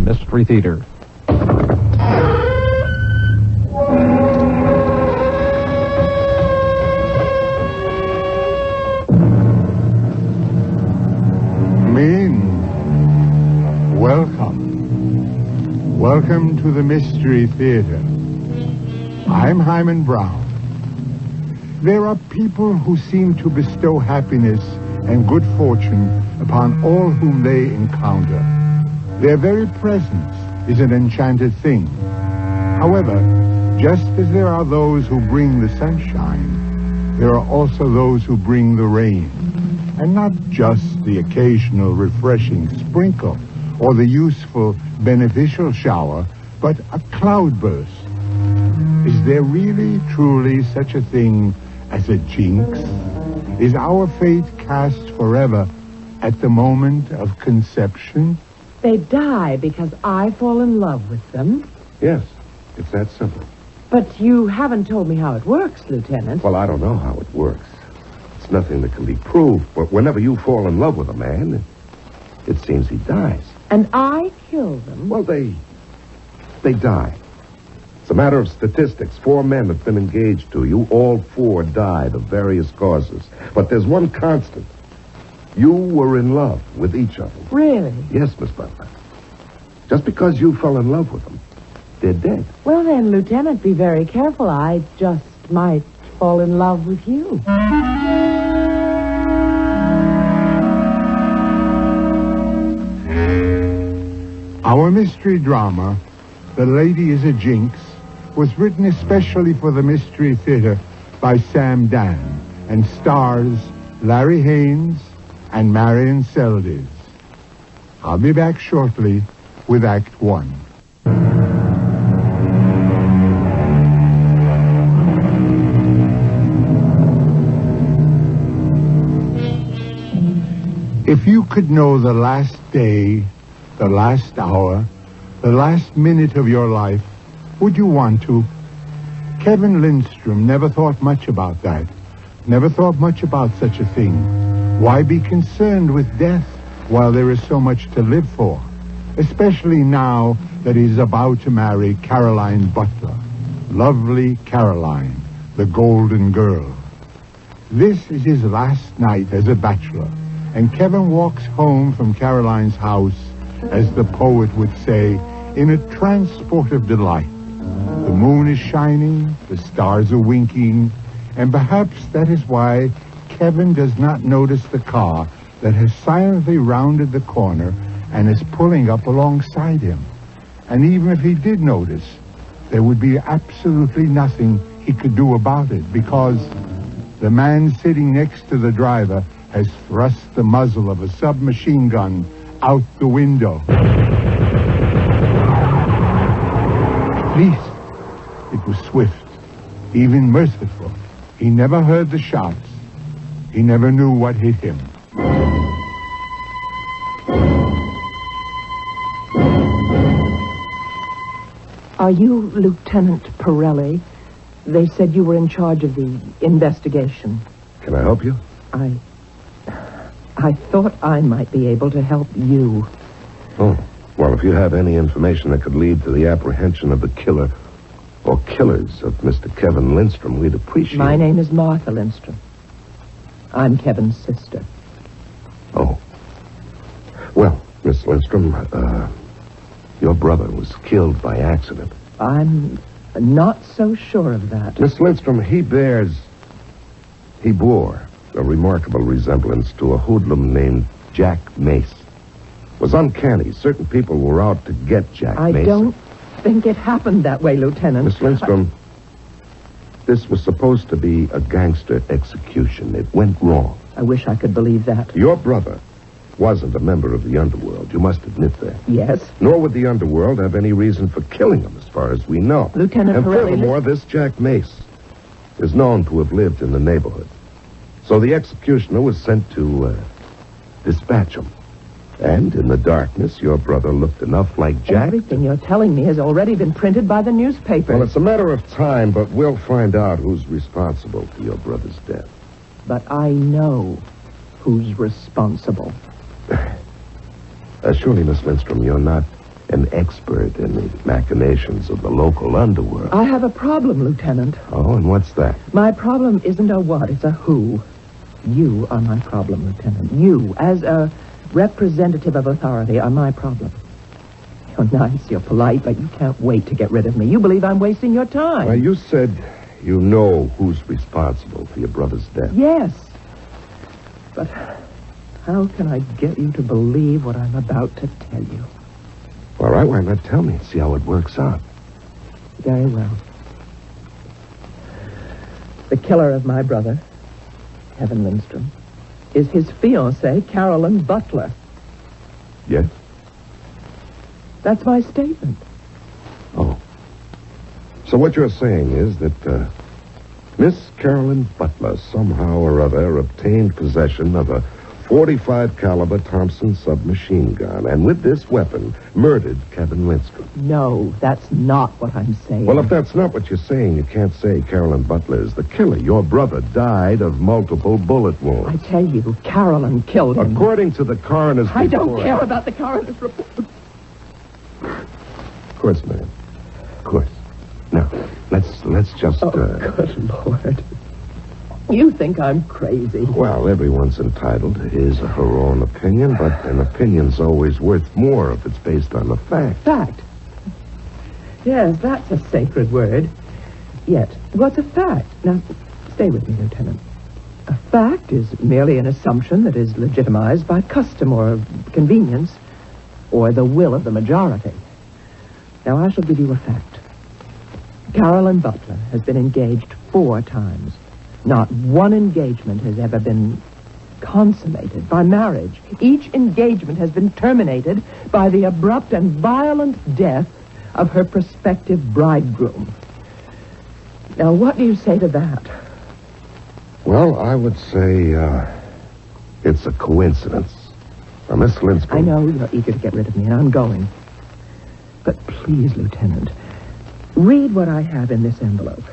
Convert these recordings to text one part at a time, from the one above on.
Mystery Theater. Welcome to the Mystery Theater. I'm Himan Brown. There are people who seem to bestow happiness and good fortune upon all whom they encounter. Their very presence is an enchanted thing. However, just as there are those who bring the sunshine, there are also those who bring the rain, and not just the occasional refreshing sprinkle or the useful, beneficial shower, but a cloudburst. Is there really, truly such a thing as a jinx? Is our fate cast forever at the moment of conception? They die because I fall in love with them. Yes, it's that simple. But you haven't told me how it works, Lieutenant. Well, I don't know how it works. It's nothing that can be proved, but whenever you fall in love with a man, it seems he dies. And I kill them? Well, they die. It's a matter of statistics. 4 men have been engaged to you. All 4 died of various causes. But there's one constant. You were in love with each of them. Really? Yes, Miss Butler. Just because you fell in love with them, they're dead. Well, then, Lieutenant, be very careful. I just might fall in love with you. Our mystery drama, The Lady is a Jinx, was written especially for the Mystery Theater by Sam Dan and stars Larry Haynes and Marion Seldes. I'll be back shortly with Act 1. If you could know the last day, the last hour, the last minute of your life, would you want to? Kevin Lindstrom never thought much about that. Never thought much about such a thing. Why be concerned with death while there is so much to live for? Especially now that he's about to marry Caroline Butler. Lovely Caroline, the golden girl. This is his last night as a bachelor, and Kevin walks home from Caroline's house, as the poet would say, in a transport of delight. The moon is shining, the stars are winking, and perhaps that is why Kevin does not notice the car that has silently rounded the corner and is pulling up alongside him. And even if he did notice, there would be absolutely nothing he could do about it, because the man sitting next to the driver has thrust the muzzle of a submachine gun out the window. At least it was swift, even merciful. He never heard the shots. He never knew what hit him. Are you Lieutenant Pirelli? They said you were in charge of the investigation. Can I help you? I thought I might be able to help you. Oh, well, if you have any information that could lead to the apprehension of the killer or killers of Mr. Kevin Lindstrom, we'd appreciate it. My name is Martha Lindstrom. I'm Kevin's sister. Oh. Well, Miss Lindstrom, your brother was killed by accident. I'm not so sure of that. Miss Lindstrom, he bore a remarkable resemblance to a hoodlum named Jack Mace. It was uncanny. Certain people were out to get Jack Mace. I don't think it happened that way, Lieutenant. Miss Lindstrom, this was supposed to be a gangster execution. It went wrong. I wish I could believe that. Your brother wasn't a member of the underworld. You must admit that. Yes. Nor would the underworld have any reason for killing him, as far as we know. Lieutenant And Pirelli... furthermore, this Jack Mace is known to have lived in the neighborhood. So the executioner was sent to dispatch him. And in the darkness, your brother looked enough like Jack. Everything you're telling me has already been printed by the newspapers. Well, it's a matter of time, but we'll find out who's responsible for your brother's death. But I know who's responsible. Surely, Miss Lindstrom, you're not an expert in the machinations of the local underworld. I have a problem, Lieutenant. Oh, and what's that? My problem isn't a what, it's a who. You are my problem, Lieutenant. You, as a representative of authority, are my problem. You're nice, you're polite, but you can't wait to get rid of me. You believe I'm wasting your time. Well, you said you know who's responsible for your brother's death. Yes. But how can I get you to believe what I'm about to tell you? All right, why not tell me and see how it works out? Very well. The killer of my brother, Kevin Lindstrom, is his fiancée, Carolyn Butler. Yes? That's my statement. Oh. So what you're saying is that Miss Carolyn Butler somehow or other obtained possession of a .45 caliber Thompson submachine gun, and with this weapon murdered Kevin Lindstrom. No, that's not what I'm saying. Well, if that's not what you're saying, you can't say Carolyn Butler is the killer. Your brother died of multiple bullet wounds. I tell you, Carolyn killed him. According to the coroner's report... I don't care about the coroner's report. Of course, ma'am. Of course. Now, let's just... Good Lord. You think I'm crazy. Well, everyone's entitled to his or her own opinion, but an opinion's always worth more if it's based on the fact. Fact? Yes, that's a sacred word. Yet, what's a fact? Now, stay with me, Lieutenant. A fact is merely an assumption that is legitimized by custom or convenience or the will of the majority. Now, I shall give you a fact. Carolyn Butler has been engaged 4 times. Not one engagement has ever been consummated by marriage. Each engagement has been terminated by the abrupt and violent death of her prospective bridegroom. Now, what do you say to that? Well, I would say it's a coincidence. Now, Miss Lindstrom... I know you're eager to get rid of me, and I'm going. But please, Lieutenant, read what I have in this envelope.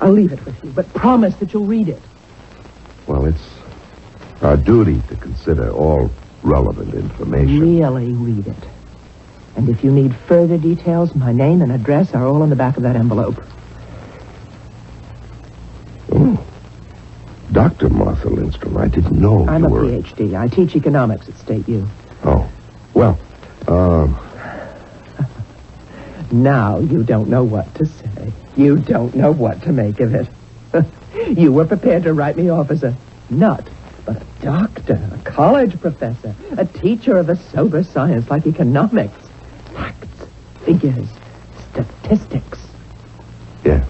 I'll leave it with you, but promise that you'll read it. Well, it's our duty to consider all relevant information. Really read it. And if you need further details, my name and address are all on the back of that envelope. Oh. Dr. Martha Lindstrom, I didn't know I'm you a were... PhD. I teach economics at State U. Oh. Well, Now you don't know what to say. You don't know what to make of it. You were prepared to write me off as a nut, but a doctor, a college professor, a teacher of a sober science like economics. Facts, figures, statistics. yeah.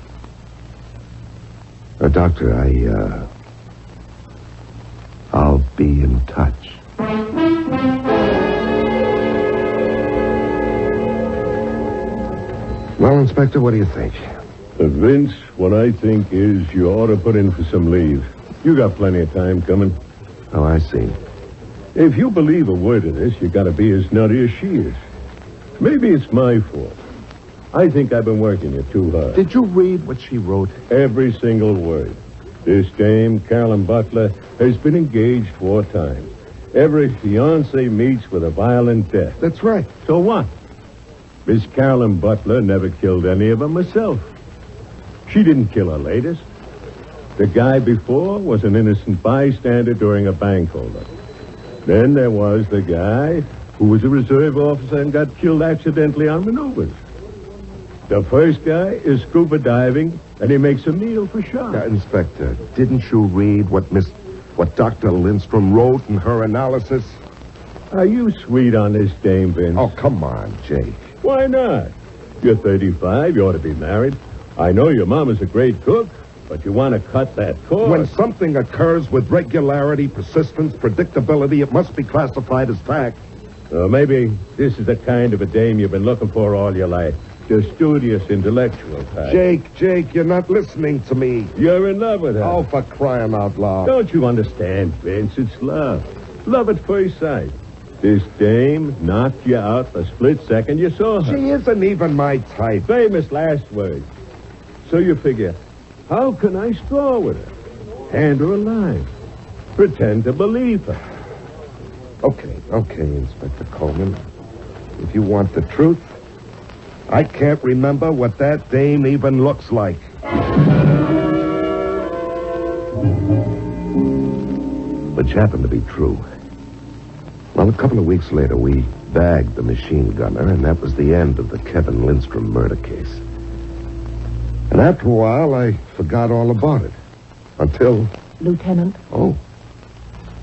Doctor, I'll be in touch. Well, Inspector, what do you think? Vince, what I think is you ought to put in for some leave. You got plenty of time coming. Oh, I see. If you believe a word of this, you got to be as nutty as she is. Maybe it's my fault. I think I've been working you too hard. Did you read what she wrote? Every single word. This dame, Carolyn Butler, has been engaged 4 times. Every fiancé meets with a violent death. That's right. So what? Miss Carolyn Butler never killed any of them herself. She didn't kill her latest. The guy before was an innocent bystander during a bank holdup. Then there was the guy who was a reserve officer and got killed accidentally on maneuvers. The first guy is scuba diving, and he makes a meal for sharks. Inspector, didn't you read what Dr. Lindstrom wrote in her analysis? Are you sweet on this dame, Vince? Oh, come on, Jake. Why not? You're 35, you ought to be married. I know your mom is a great cook, but you want to cut that cord. When something occurs with regularity, persistence, predictability, it must be classified as fact. Maybe this is the kind of a dame you've been looking for all your life. The studious, intellectual type. Jake, you're not listening to me. You're in love with her. Oh, for crying out loud. Don't you understand, Vince? It's love. Love at first sight. This dame knocked you out the split second you saw her. She isn't even my type. Famous last words. So you figure, how can I straw with her? Hand her a line. Pretend to believe her. Okay, Inspector Coleman. if you want the truth, I can't remember what that dame even looks like. Which happened to be true. Well, a couple of weeks later, we bagged the machine gunner, and that was the end of the Kevin Lindstrom murder case. And after a while, I forgot all about it. Until... Lieutenant? Oh,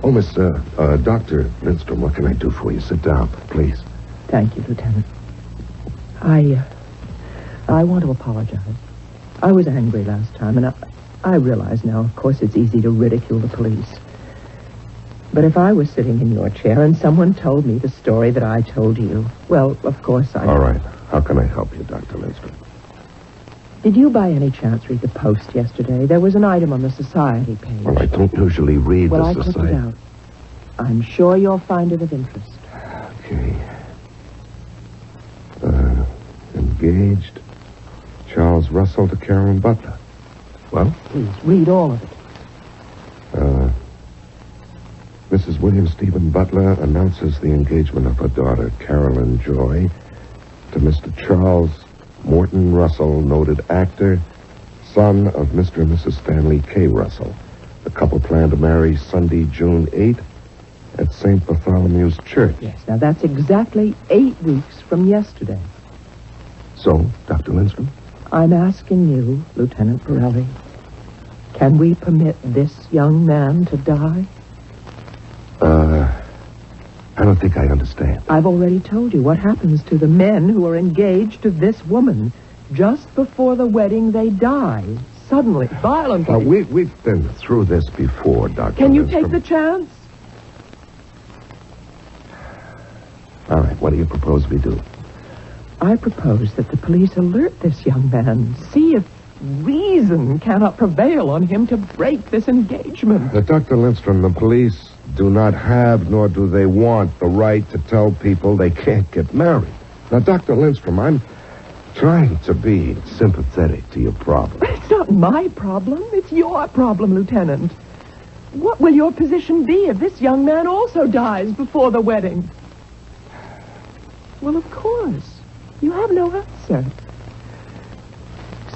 Miss, Dr. Lindstrom, what can I do for you? Sit down, please. Thank you, Lieutenant. I want to apologize. I was angry last time, and I realize now, of course, it's easy to ridicule the police. But if I was sitting in your chair and someone told me the story that I told you, well, of course I... All right. How can I help you, Dr. Lindstrom? Did you by any chance read the Post yesterday? There was an item on the Society page. Well, I don't usually read the Society. Well, I clicked it out. I'm sure you'll find it of interest. Okay. Engaged. Charles Russell to Carolyn Butler. Well? Please, read all of it. Mrs. William Stephen Butler announces the engagement of her daughter, Carolyn Joy, to Mr. Charles Morton Russell, noted actor, son of Mr. and Mrs. Stanley K. Russell. The couple plan to marry Sunday, June 8th at St. Bartholomew's Church. Yes, now that's exactly 8 weeks from yesterday. So, Dr. Lindstrom? I'm asking you, Lieutenant Pirelli, can we permit this young man to die? I don't think I understand. I've already told you what happens to the men who are engaged to this woman. Just before the wedding, they die. Suddenly, violently. We've been through this before, Dr. Can you Lindstrom. take the chance? All right, what do you propose we do? I propose that the police alert this young man. See if reason cannot prevail on him to break this engagement. Dr. Lindstrom, the police do not have, nor do they want, the right to tell people they can't get married. Now, Dr. Lindstrom, I'm trying to be sympathetic to your problem. But it's not my problem. It's your problem, Lieutenant. What will your position be if this young man also dies before the wedding? Well, of course. You have no answer.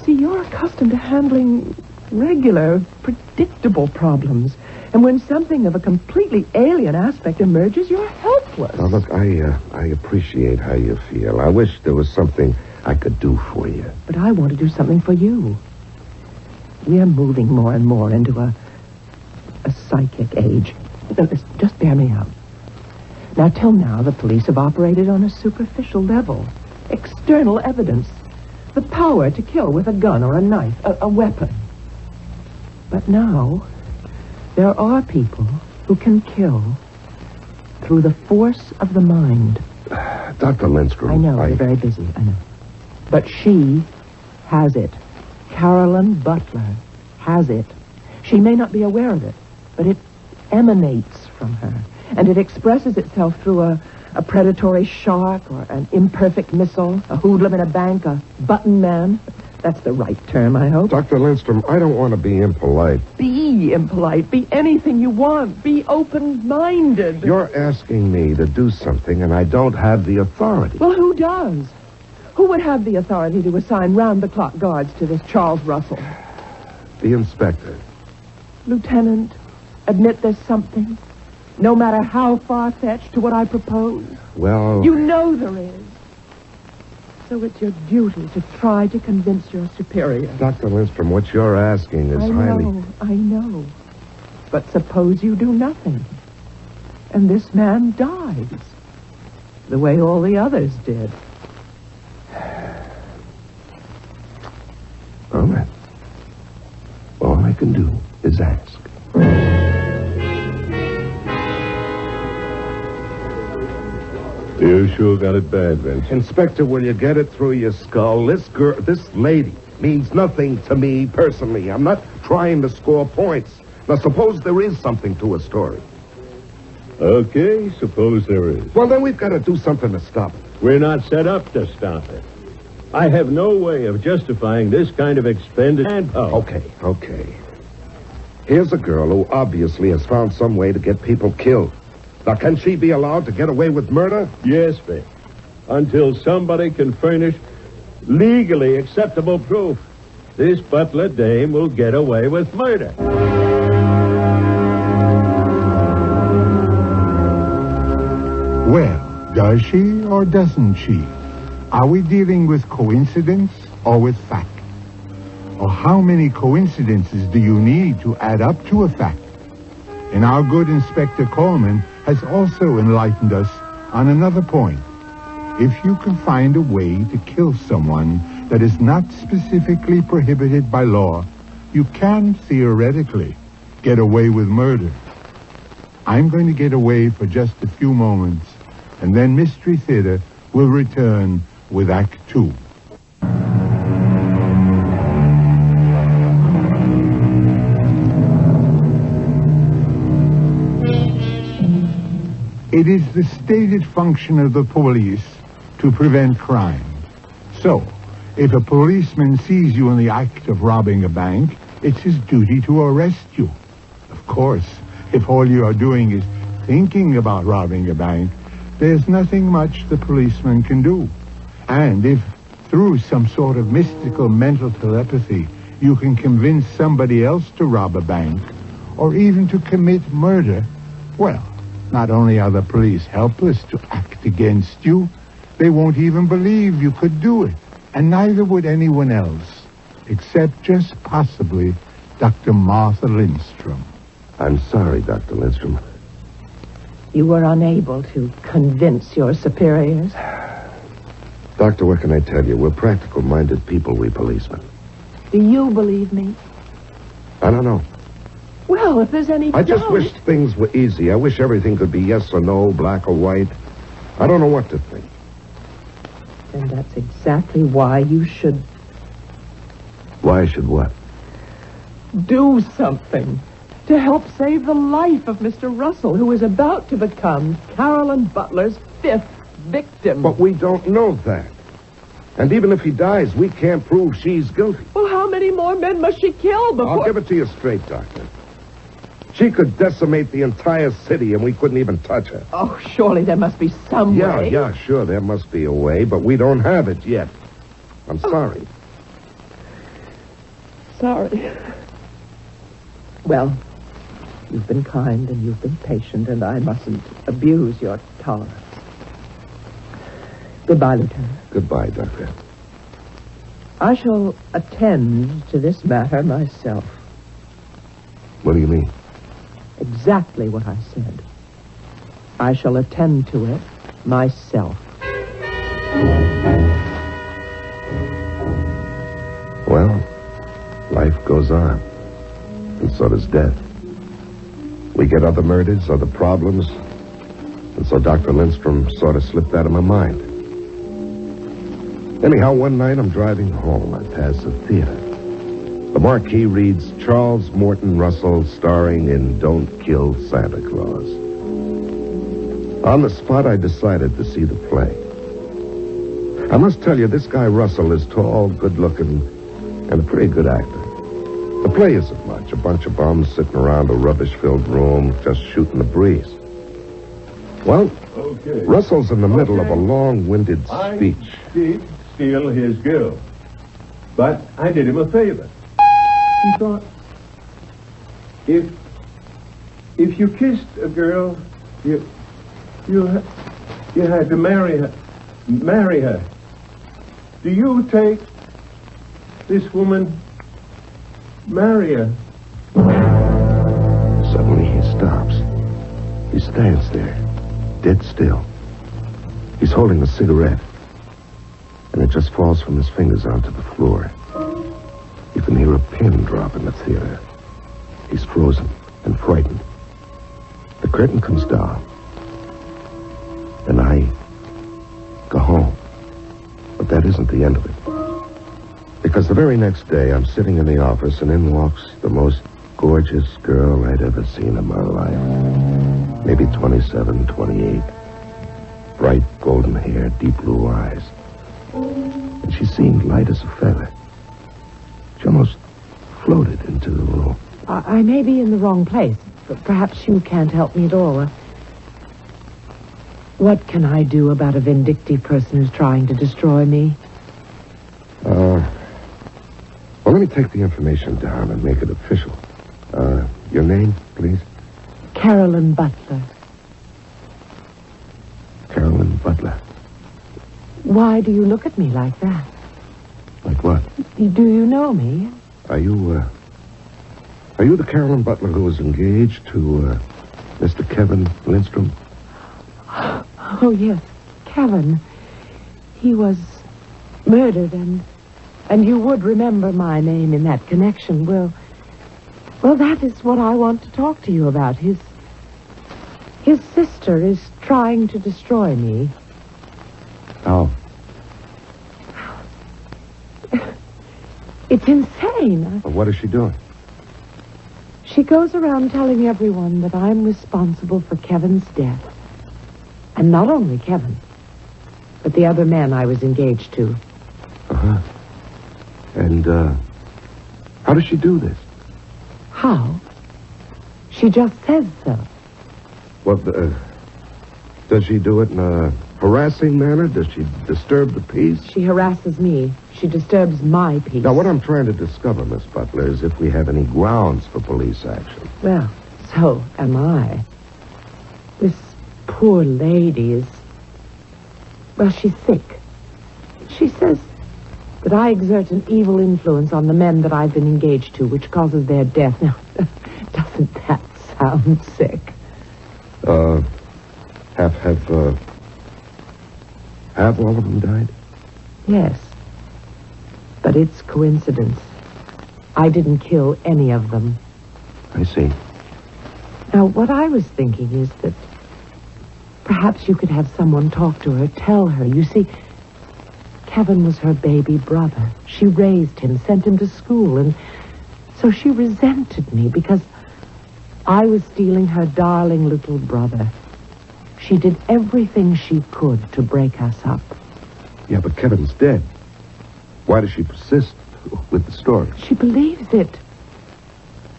See, you're accustomed to handling regular, predictable problems. And when something of a completely alien aspect emerges, you're helpless. Now, look, I appreciate how you feel. I wish there was something I could do for you. But I want to do something for you. We're moving more and more into a psychic age. Just bear me out. Now, till now, the police have operated on a superficial level. External evidence. The power to kill with a gun or a knife, a weapon. But now, there are people who can kill through the force of the mind. Dr. Lindstrom, I know, you're very busy, I know. But she has it. Carolyn Butler has it. She may not be aware of it, but it emanates from her. And it expresses itself through a predatory shark or an imperfect missile, a hoodlum in a bank, a button man. That's the right term, I hope. Dr. Lindstrom, I don't want to be impolite. Be impolite. Be anything you want. Be open-minded. You're asking me to do something, and I don't have the authority. Well, who does? Who would have the authority to assign round-the-clock guards to this Charles Russell? The inspector. Lieutenant, admit there's something, no matter how far-fetched, to what I propose. Well... You know there is. So it's your duty to try to convince your superior. Dr. Lindstrom, what you're asking is highly... I know. But suppose you do nothing. And this man dies. The way all the others did. All right. All I can do is ask. You sure got it bad, Vince. Inspector, will you get it through your skull? This lady means nothing to me personally. I'm not trying to score points. Now, suppose there is something to a story. Okay, suppose there is. Well, then we've got to do something to stop it. We're not set up to stop it. I have no way of justifying this kind of expenditure. Okay. Here's a girl who obviously has found some way to get people killed. Now, can she be allowed to get away with murder? Yes, Vic. until somebody can furnish legally acceptable proof. This butler dame will get away with murder. Well, does she or doesn't she? Are we dealing with coincidence or with fact? Or how many coincidences do you need to add up to a fact? And our good Inspector Coleman has also enlightened us on another point. If you can find a way to kill someone that is not specifically prohibited by law, you can theoretically get away with murder. I'm going to get away for just a few moments, and then Mystery Theater will return with Act 2. It is the stated function of the police to prevent crime. So, if a policeman sees you in the act of robbing a bank, it's his duty to arrest you. Of course, if all you are doing is thinking about robbing a bank, there's nothing much the policeman can do. And if, through some sort of mystical mental telepathy, you can convince somebody else to rob a bank, or even to commit murder, well, not only are the police helpless to act against you, they won't even believe you could do it. And neither would anyone else, except just possibly Dr. Martha Lindstrom. I'm sorry, Dr. Lindstrom. You were unable to convince your superiors? Doctor, what can I tell you? We're practical-minded people, we policemen. Do you believe me? I don't know. Well, if there's any I just doubt... wish things were easy. I wish everything could be yes or no, black or white. I don't know what to think. And that's exactly why you should... Why should what? do something to help save the life of Mr. Russell, who is about to become Carolyn Butler's 5th victim. But we don't know that. And even if he dies, we can't prove she's guilty. Well, how many more men must she kill before... I'll give it to you straight, Doctor. She could decimate the entire city, and we couldn't even touch her. Oh, surely there must be some way. Yeah, sure, there must be a way, but we don't have it yet. I'm sorry. Sorry. Well, you've been kind and you've been patient, and I mustn't abuse your tolerance. Goodbye, Lieutenant. Goodbye, Doctor. I shall attend to this matter myself. What do you mean? Exactly what I said. I shall attend to it myself. Well, life goes on. And so does death. We get other murders, other problems. And so Dr. Lindstrom sort of slipped out of my mind. Anyhow, one night I'm driving home. I pass a theater. The marquee reads, Charles Morton Russell, starring in Don't Kill Santa Claus. On the spot, I decided to see the play. I must tell you, this guy Russell is tall, good-looking, and a pretty good actor. The play isn't much. A bunch of bums sitting around a rubbish-filled room, just shooting the breeze. Well, Okay. Russell's in the middle of a long-winded speech. I did steal his girl, but I did him a favor. He thought, if you kissed a girl, you had to marry her. Do you take this woman, marry her? Suddenly he stops. He stands there, dead still. He's holding a cigarette, and it just falls from his fingers onto the floor. You can hear a pin drop in the theater. He's frozen and frightened. The curtain comes down, and I go home. But that isn't the end of it. Because the very next day, I'm sitting in the office, and in walks the most gorgeous girl I'd ever seen in my life. Maybe 27, 28. Bright golden hair, deep blue eyes. And she seemed light as a feather. She almost floated into the room. I may be in the wrong place, but perhaps you can't help me at all. What can I do about a vindictive person who's trying to destroy me? Well, let me take the information down and make it official. Your name, please? Carolyn Butler. Carolyn Butler. Why do you look at me like that? Like what? Do you know me? Are you the Carolyn Butler who was engaged to, Mr. Kevin Lindstrom? Oh, yes, Kevin. He was murdered, and you would remember my name in that connection. Well, that is what I want to talk to you about. His sister is trying to destroy me. How? It's insane. Well, what is she doing? She goes around telling everyone that I'm responsible for Kevin's death. And not only Kevin, but the other man I was engaged to. Uh-huh. And, how does she do this? How? She just says so. Well, does she do it in a harassing manner? Does she disturb the peace? She harasses me. She disturbs my peace. Now, what I'm trying to discover, Miss Butler, is if we have any grounds for police action. Well, so am I. This poor lady is... Well, she's sick. She says that I exert an evil influence on the men that I've been engaged to, which causes their death. Now, doesn't that sound sick? Have all of them died? Yes. But it's coincidence. I didn't kill any of them. I see. Now, what I was thinking is that perhaps you could have someone talk to her, tell her. You see, Kevin was her baby brother. She raised him, sent him to school, and so she resented me because I was stealing her darling little brother. She did everything she could to break us up. Yeah, but Kevin's dead. Why does she persist with the story? She believes it.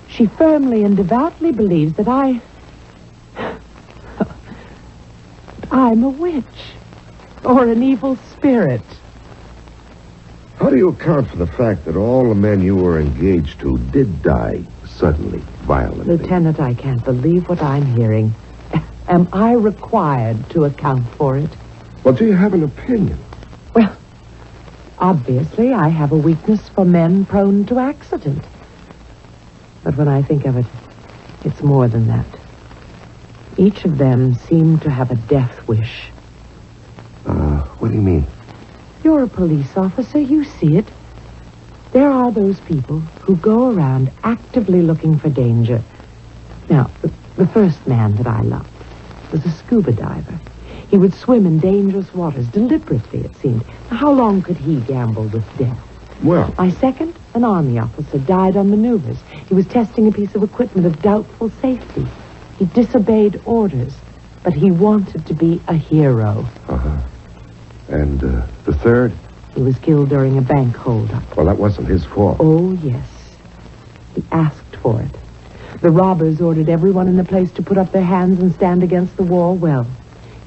She firmly and devoutly believes that I'm a witch or an evil spirit. How do you account for the fact that all the men you were engaged to did die suddenly, violently? Lieutenant, I can't believe what I'm hearing. Am I required to account for it? Well, do you have an opinion? Well, obviously, I have a weakness for men prone to accident. But when I think of it, it's more than that. Each of them seemed to have a death wish. What do you mean? You're a police officer. You see it. There are those people who go around actively looking for danger. Now, the first man that I loved was a scuba diver. He would swim in dangerous waters deliberately, it seemed. How long could he gamble with death? Well, My second, an army officer, died on maneuvers. He was testing a piece of equipment of doubtful safety. He disobeyed orders, but he wanted to be a hero. Uh-huh. And the third? He was killed during a bank holdup. Well, that wasn't his fault. Oh, yes. He asked for it. The robbers ordered everyone in the place to put up their hands and stand against the wall. Well,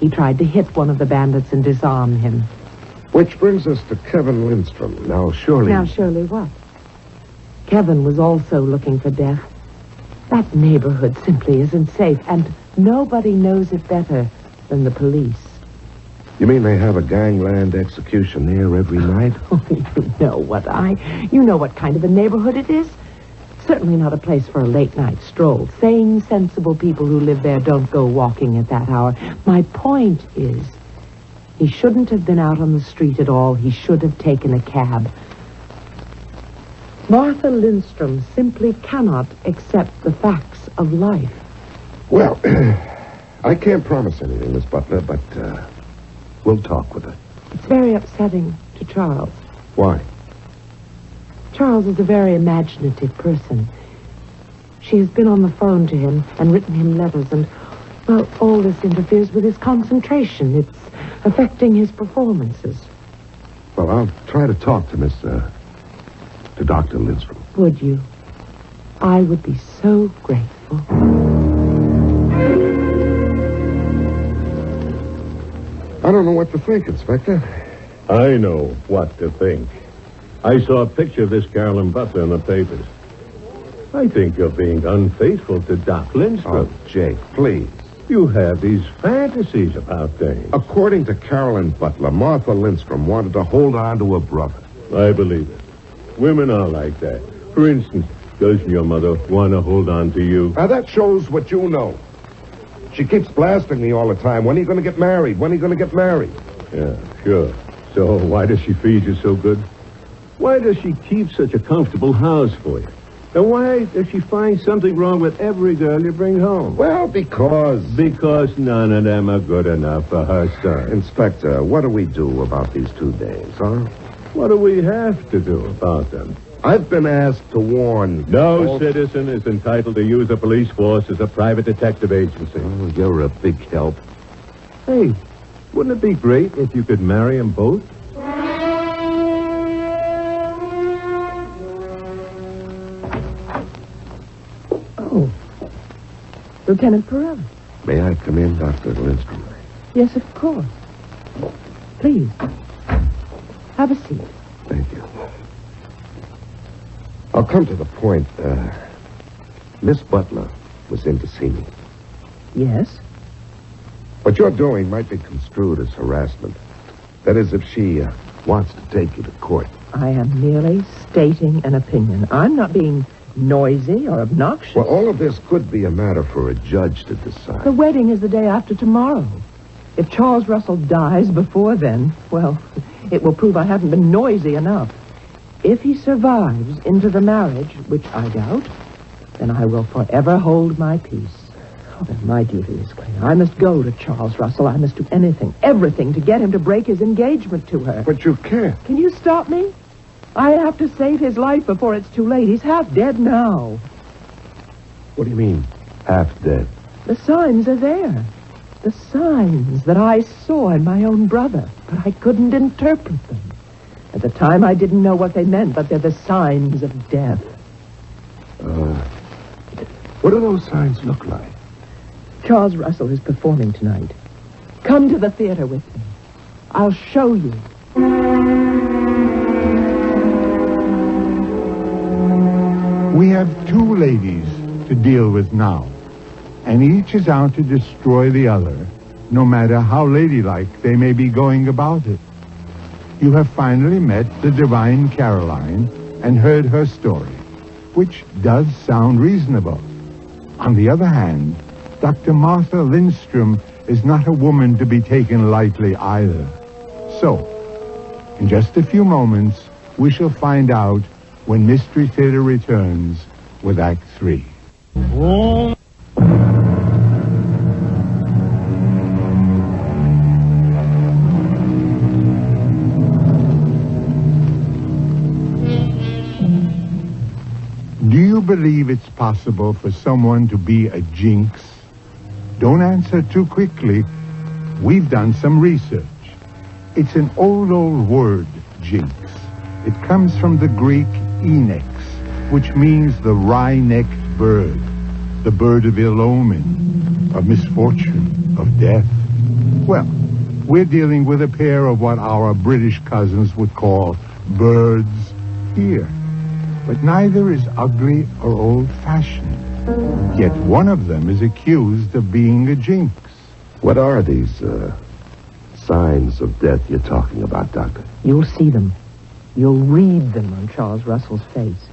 he tried to hit one of the bandits and disarm him. Which brings us to Kevin Lindstrom. Now, surely what? Kevin was also looking for death. That neighborhood simply isn't safe, and nobody knows it better than the police. You mean they have a gangland execution there every night? Oh, you know what kind of a neighborhood it is. Certainly not a place for a late-night stroll. Sane, sensible people who live there don't go walking at that hour. My point is, he shouldn't have been out on the street at all. He should have taken a cab. Martha Lindstrom simply cannot accept the facts of life. Well, I can't promise anything, Miss Butler, but we'll talk with her. It's very upsetting to Charles. Why? Charles is a very imaginative person. She has been on the phone to him and written him letters, and, well, all this interferes with his concentration. It's affecting his performances. Well, I'll try to talk to to Dr. Lindstrom. Would you? I would be so grateful. I don't know what to think, Inspector. I know what to think. I saw a picture of this Carolyn Butler in the papers. I think you're being unfaithful to Doc Lindstrom. Oh, Jake, please. You have these fantasies about things. According to Carolyn Butler, Martha Lindstrom wanted to hold on to her brother. I believe it. Women are like that. For instance, doesn't your mother want to hold on to you? Now, that shows what you know. She keeps blasting me all the time. When are you going to get married? When are you going to get married? Yeah, sure. So why does she feed you so good? Why does she keep such a comfortable house for you? And why does she find something wrong with every girl you bring home? Well, because none of them are good enough for her son. Inspector, what do we do about these 2 days, huh? What do we have to do about them? I've been asked to warn... No citizen is entitled to use a police force as a private detective agency. Oh, you're a big help. Hey, wouldn't it be great if you could marry them both? Oh, Lieutenant Pirelli. May I come in, Dr. Lindstrom? Yes, of course. Please, have a seat. Thank you. I'll come to the point. Miss Butler was in to see me. Yes? What you're doing might be construed as harassment. That is, if she wants to take you to court. I am merely stating an opinion. I'm not being noisy or obnoxious. Well, all of this could be a matter for a judge to decide. The wedding is the day after tomorrow. If Charles Russell dies before then, well, it will prove I haven't been noisy enough. If he survives into the marriage, which I doubt, then I will forever hold my peace. Oh, then my duty is clear. I must go to Charles Russell. I must do anything, everything, to get him to break his engagement to her. But you can't. Can you stop me? I have to save his life before it's too late. He's half dead now. What do you mean, half dead? The signs are there. The signs that I saw in my own brother, but I couldn't interpret them. At the time, I didn't know what they meant, but they're the signs of death. What do those signs look like? Charles Russell is performing tonight. Come to the theater with me. I'll show you. We have 2 ladies to deal with now, and each is out to destroy the other, no matter how ladylike they may be going about it. You have finally met the divine Caroline and heard her story, which does sound reasonable. On the other hand, Dr. Martha Lindstrom is not a woman to be taken lightly either. So, in just a few moments, we shall find out when Mystery Theater returns with Act 3. Do you believe it's possible for someone to be a jinx? Don't answer too quickly. We've done some research. It's an old word, jinx. It comes from the Greek enex, which means the wry-necked bird, the bird of ill omen, of misfortune, of death. Well, we're dealing with a pair of what our British cousins would call birds here. But neither is ugly or old-fashioned. Yet one of them is accused of being a jinx. What are these, signs of death you're talking about, Doctor? You'll see them. You'll read them on Charles Russell's face.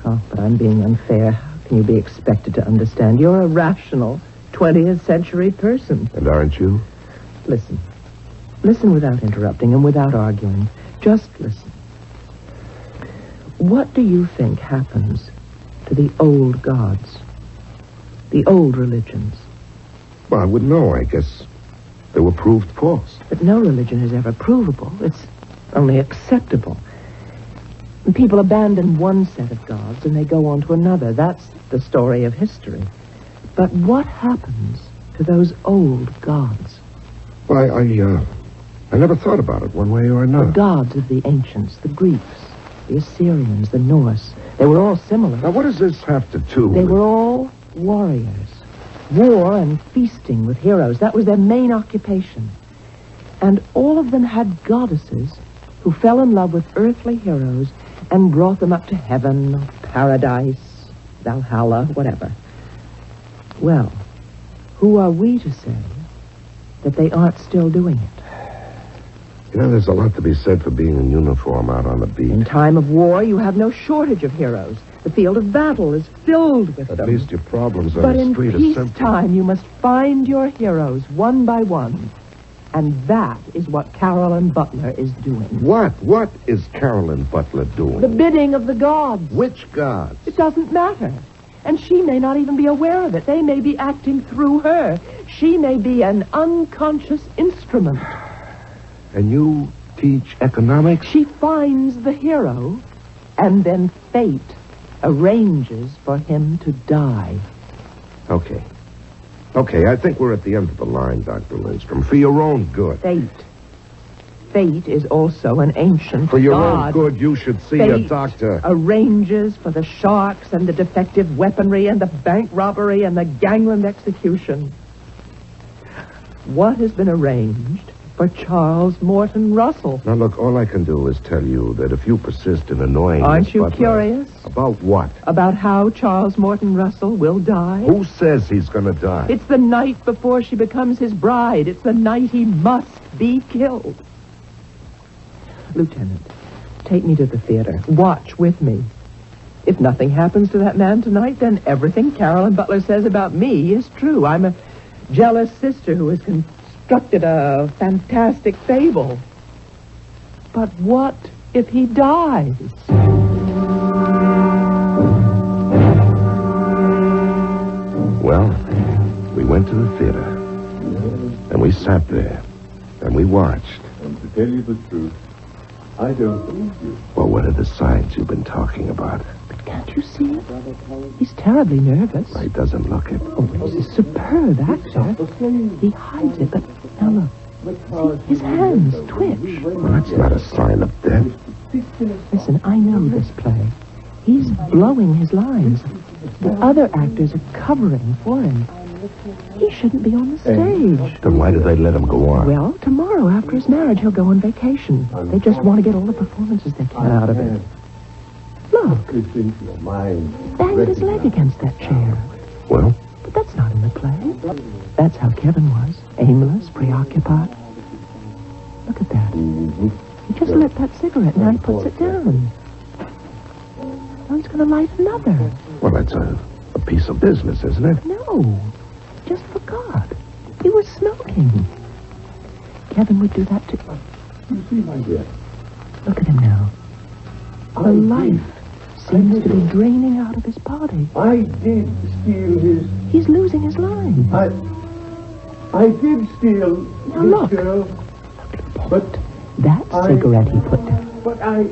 Oh, but I'm being unfair. How can you be expected to understand? You're a rational 20th century person. And aren't you? Listen. Listen without interrupting and without arguing. Just listen. What do you think happens to the old gods? The old religions? Well, I wouldn't know. I guess they were proved false. But no religion is ever provable. It's only acceptable. And people abandon one set of gods and they go on to another. That's the story of history. But what happens to those old gods? Well, I never thought about it one way or The another. gods of the ancients, the Greeks, the Assyrians, the Norse. They were all similar. Now, what does this have to do They with... were all warriors. War and feasting with heroes, that was their main occupation. And all of them had goddesses who fell in love with earthly heroes and brought them up to heaven, or paradise, Valhalla, whatever. Well, who are we to say that they aren't still doing it? You know, there's a lot to be said for being in uniform out on the beat. In time of war, you have no shortage of heroes. The field of battle is filled with them. At least your problems on But the in street are simple. peacetime, you must find your heroes one by one. And that is what Carolyn Butler is doing. What? What is Carolyn Butler doing? The bidding of the gods. Which gods? It doesn't matter. And she may not even be aware of it. They may be acting through her. She may be an unconscious instrument. And you teach economics? She finds the hero, and then fate arranges for him to die. Okay. Okay, I think we're at the end of the line, Dr. Lindstrom. For your own good. Fate. Fate is also an ancient For your god. own good, you should see Fate a doctor. Arranges for the sharks and the defective weaponry and the bank robbery and the gangland execution. What has been arranged for Charles Morton Russell? Now, look, all I can do is tell you that if you persist in annoying Aren't Miss you Butler- curious? About what? About how Charles Morton Russell will die? Who says he's going to die? It's the night before she becomes his bride. It's the night he must be killed. Lieutenant, take me to the theater. Watch with me. If nothing happens to that man tonight, then everything Carolyn Butler says about me is true. I'm a jealous sister who has constructed a fantastic fable. But what if he dies? Well, we went to the theater, and we sat there, and we watched. And to tell you the truth, I don't believe you. Well, what are the signs you've been talking about? But can't you see it? He's terribly nervous. He doesn't look it. Oh, he's a superb actor. He hides it, but now look. See, his hands twitch. Well, that's not a sign of death. Listen, I know this play. He's blowing his lines. The other actors are covering for him. He shouldn't be on the stage. Then why did they let him go on? Well, tomorrow, after his marriage, he'll go on vacation. They just want to get all the performances they can out of it. Look, It's in your mind. banged his leg against that chair. Well, But that's not in the play. That's how Kevin was. Aimless, preoccupied. Look at that. He just lit that cigarette, and now he puts it down. Now he's going to light another. well, that's a piece of business, isn't it? No, he just forgot. He was smoking. Kevin would do that too. You see, my dear, Look at him now. The life seems to be draining out of his body. I did steal his... He's losing his line. I did steal Now this look. girl, but That cigarette he put down. but I...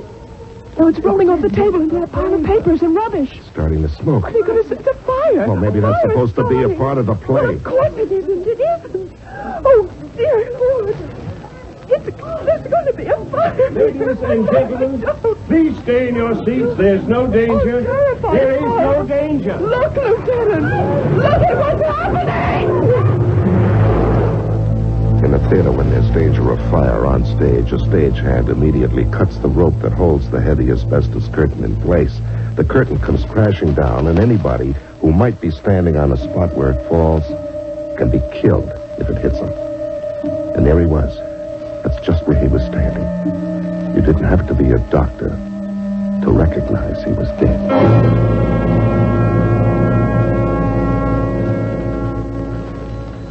No, it's rolling off the table into that pile of papers and rubbish. Starting to smoke. They're going to set the fire. Well, maybe The that's fire supposed to be a starting. part of the Well, play. of course it isn't. It isn't. Oh, dear Lord. There's going to be a fire. Ladies and gentlemen, please stay in your seats. There's no danger. Oh, terrifying. There is no danger. Look, Lieutenant. Look at what's happening. In a theater, when there's danger of fire on stage, a stagehand immediately cuts the rope that holds the heavy asbestos curtain in place. The curtain comes crashing down, and anybody who might be standing on a spot where it falls can be killed if it hits him. And there he was. That's just where he was standing. You didn't have to be a doctor to recognize he was dead.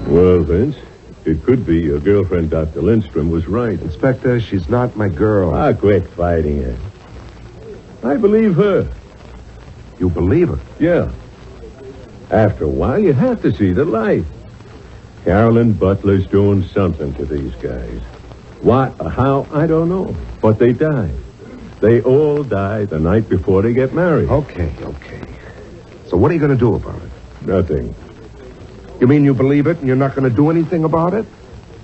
Well, Vince, it could be your girlfriend, Dr. Lindstrom, was right. Inspector, she's not my girl. Quit fighting her. I believe her. You believe her? Yeah. After a while, you have to see the light. Carolyn Butler's doing something to these guys. What or how, I don't know. But they died. They all die the night before they get married. Okay. So what are you going to do about it? Nothing. You mean you believe it and you're not going to do anything about it?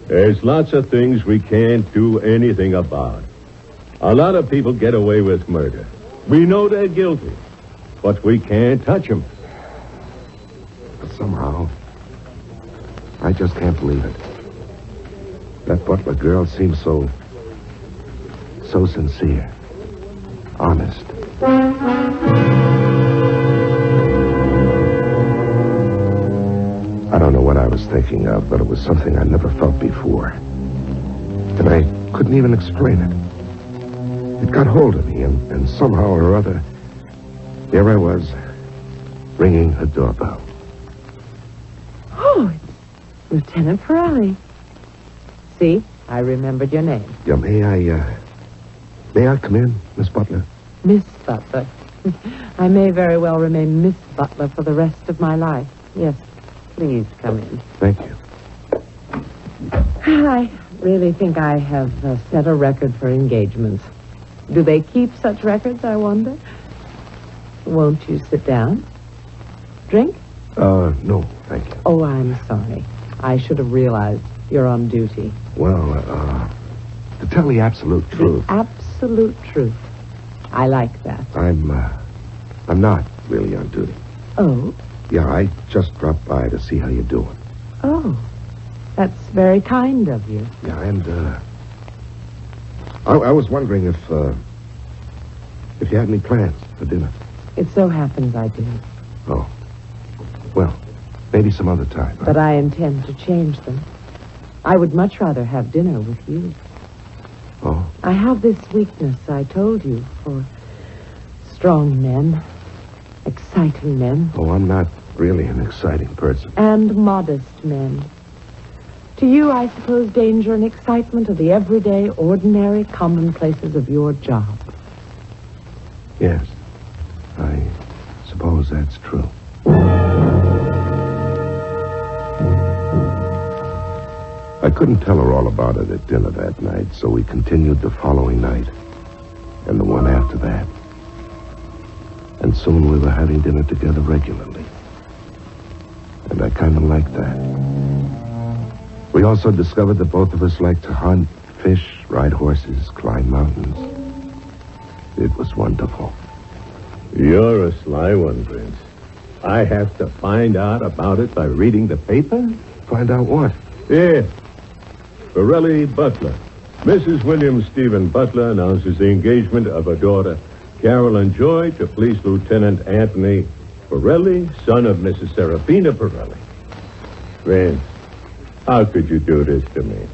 There's lots of things we can't do anything about. A lot of people get away with murder. We know they're guilty, but we can't touch them. But somehow, I just can't believe it. That Butler girl seems so sincere. Honest. I don't know what I was thinking of, but it was something I never felt before. And I couldn't even explain it. It got hold of me, and somehow or other, here I was, ringing a doorbell. Oh, it's Lieutenant Pirelli. See, I remembered your name. Yeah, may I come in, Miss Butler? Miss Butler. I may very well remain Miss Butler for the rest of my life. Yes, please come in. Thank you. I really think I have set a record for engagements. Do they keep such records, I wonder? Won't you sit down? Drink? No, thank you. Oh, I'm sorry. I should have realized you're on duty. Well, to tell the absolute truth... The absolute truth. I like that. I'm not really on duty. Oh? Yeah, I just dropped by to see how you're doing. Oh, that's very kind of you. Yeah, and, I was wondering if you had any plans for dinner. It so happens I do. Oh. Well, maybe some other time. But I intend to change them. I would much rather have dinner with you. Oh? I have this weakness, I told you, for strong men, exciting men. Oh, I'm not really an exciting person. And modest men. To you, I suppose danger and excitement are the everyday, ordinary commonplaces of your job. Yes, I suppose that's true. I couldn't tell her all about it at dinner that night, so we continued the following night, and the one after that. And soon we were having dinner together regularly. And I kind of liked that. We also discovered that both of us liked to hunt, fish, ride horses, climb mountains. It was wonderful. You're a sly one, Prince. I have to find out about it by reading the paper? Find out what? Yeah. Pirelli Butler. Mrs. William Stephen Butler announces the engagement of her daughter, Carolyn Joy, to Police Lieutenant Anthony Pirelli, son of Mrs. Serafina Pirelli. Prince, how could you do this to me?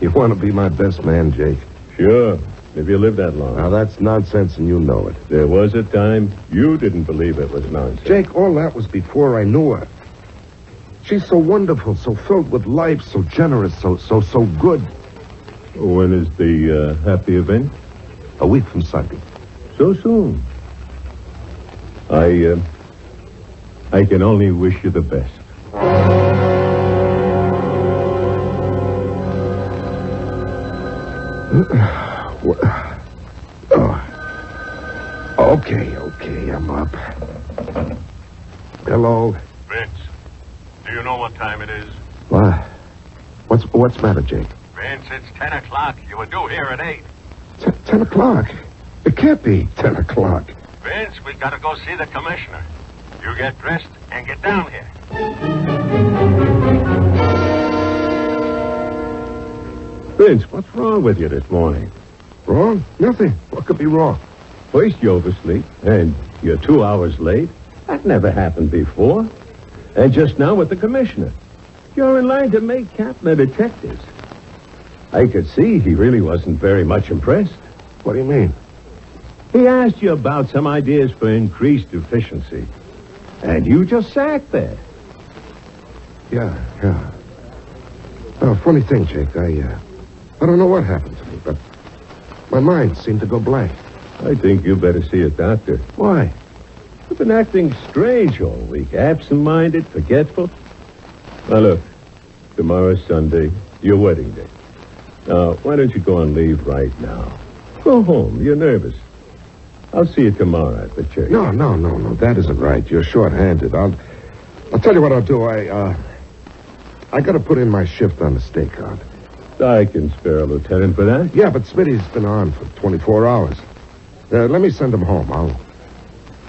You want to be my best man, Jake? Sure, if you live that long. Now, that's nonsense, and you know it. There was a time you didn't believe it was nonsense. Jake, all that was before I knew her. She's so wonderful, so filled with life, so generous, so good. When is the happy event? A week from Sunday. So soon. I can only wish you the best. Okay, I'm up. Hello. Vince, do you know what time it is? What? What's the matter, Jake? Vince, it's 10 o'clock. You were due here at 8. 10 o'clock? It can't be 10 o'clock. Vince, we gotta go see the commissioner. You get dressed and get down here. Vince, what's wrong with you this morning? Wrong? Nothing. What could be wrong? First you oversleep, and you're 2 hours late. That never happened before. And just now with the commissioner. You're in line to make captain of detectives. I could see he really wasn't very much impressed. What do you mean? He asked you about some ideas for increased efficiency. And you just sat there. Yeah. Oh, funny thing, Jake. I don't know what happened to me, but my mind seemed to go blank. I think you better see a doctor. Why? You've been acting strange all week. Absent-minded, forgetful. Now, look. Tomorrow's Sunday, your wedding day. Now, why don't you go on leave right now? Go home. You're nervous. I'll see you tomorrow at the church. No. That isn't right. You're short-handed. I'll tell you what I'll do. I got to put in my shift on the stakeout. I can spare a lieutenant for that. Yeah, but Smitty's been on for 24 hours. Let me send him home.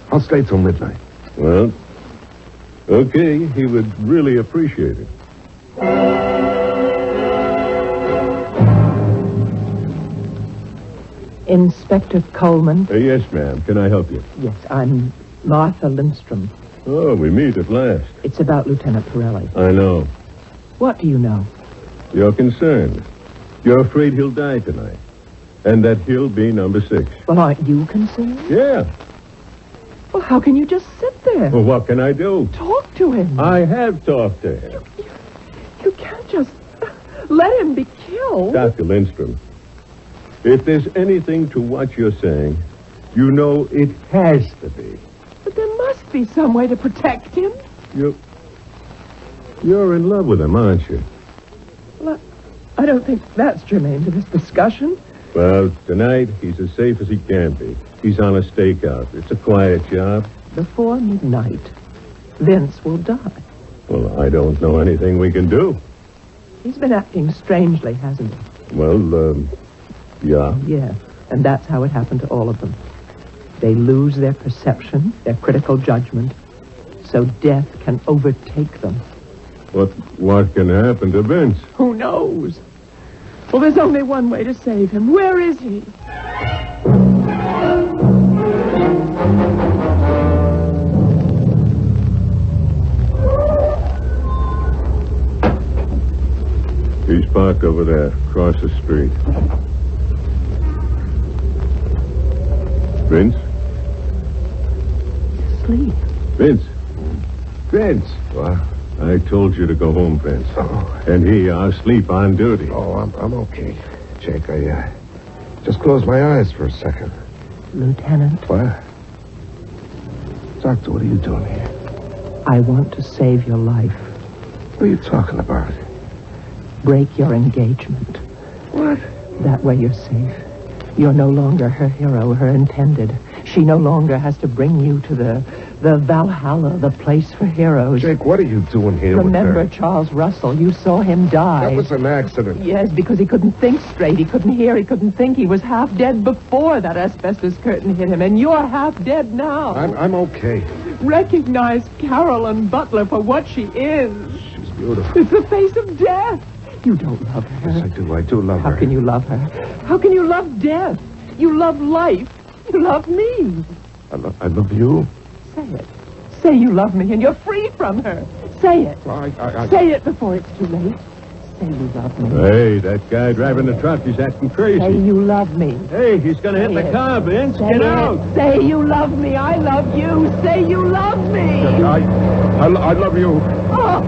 I'll stay till midnight. Well, okay. He would really appreciate it. Inspector Coleman? Yes, ma'am. Can I help you? Yes, I'm Martha Lindstrom. Oh, we meet at last. It's about Lieutenant Pirelli. I know. What do you know? You're concerned. You're afraid he'll die tonight. And that he'll be number 6. Well, aren't you concerned? Yeah. Well, how can you just sit there? Well, what can I do? Talk to him. I have talked to him. You can't just let him be killed. Dr. Lindstrom, if there's anything to what you're saying, you know it has to be. But there must be some way to protect him. You're in love with him, aren't you? Well, I don't think that's germane to this discussion. Well, tonight, he's as safe as he can be. He's on a stakeout. It's a quiet job. Before midnight, Vince will die. Well, I don't know anything we can do. He's been acting strangely, hasn't he? Well, yeah. Yeah, and that's how it happened to all of them. They lose their perception, their critical judgment, so death can overtake them. What can happen to Vince? Who knows? Well, there's only one way to save him. Where is he? He's parked over there, across the street. Vince? Sleep. Vince? Vince! What? I told you to go home, Vince. Oh. And here you are, asleep on duty. Oh, I'm okay. Jake, I just closed my eyes for a second. Lieutenant, What? Doctor, what are you doing here? I want to save your life. What are you talking about? Break your engagement. What? That way you're safe. You're no longer her hero, her intended. She no longer has to bring you to the Valhalla, the place for heroes. Jake, what are you doing here Remember with her? Charles Russell. You saw him die. That was an accident. Yes, because he couldn't think straight. He couldn't hear. He couldn't think. He was half dead before that asbestos curtain hit him. And you're half dead now. I'm okay. Recognize Carolyn Butler for what she is. She's beautiful. It's the face of death. You don't love her. Yes, I do. I do love her. How can you love her? How can you love death? You love life. You love me. I love you. Say it. Say you love me and you're free from her. Say it. I... Say it before it's too late. Say you love me. Hey, that guy driving the truck, he's acting crazy. Say you love me. Hey, he's going to hit the car, Vince. Say Get it. out. Say you love me. I love you. Say you love me. I love you. Oh.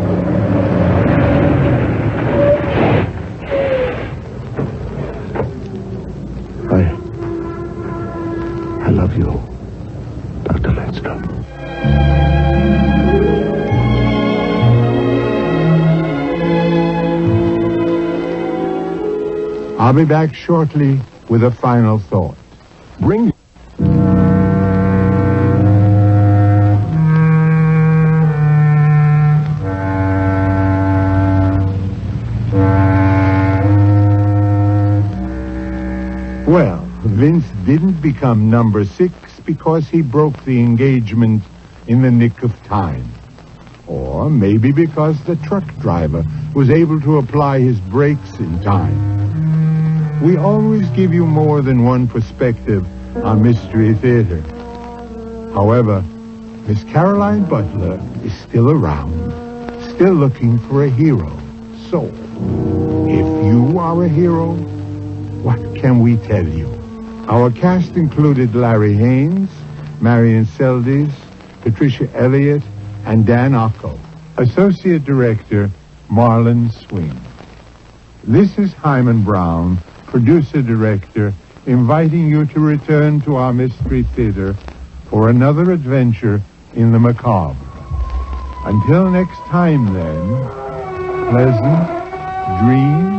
I love you, Dr. Lindstrom. I'll be back shortly with a final thought. Bring... Well, Vince didn't become number 6 because he broke the engagement in the nick of time. Or maybe because the truck driver was able to apply his brakes in time. We always give you more than one perspective on Mystery Theater. However, Miss Caroline Butler is still around, still looking for a hero. So, if you are a hero, what can we tell you? Our cast included Larry Haynes, Marion Seldes, Patricia Elliott, and Dan Ocko. Associate Director, Marlon Swing. This is Himan Brown, Producer-Director, inviting you to return to our Mystery Theater for another adventure in the macabre. Until next time, then, pleasant dreams.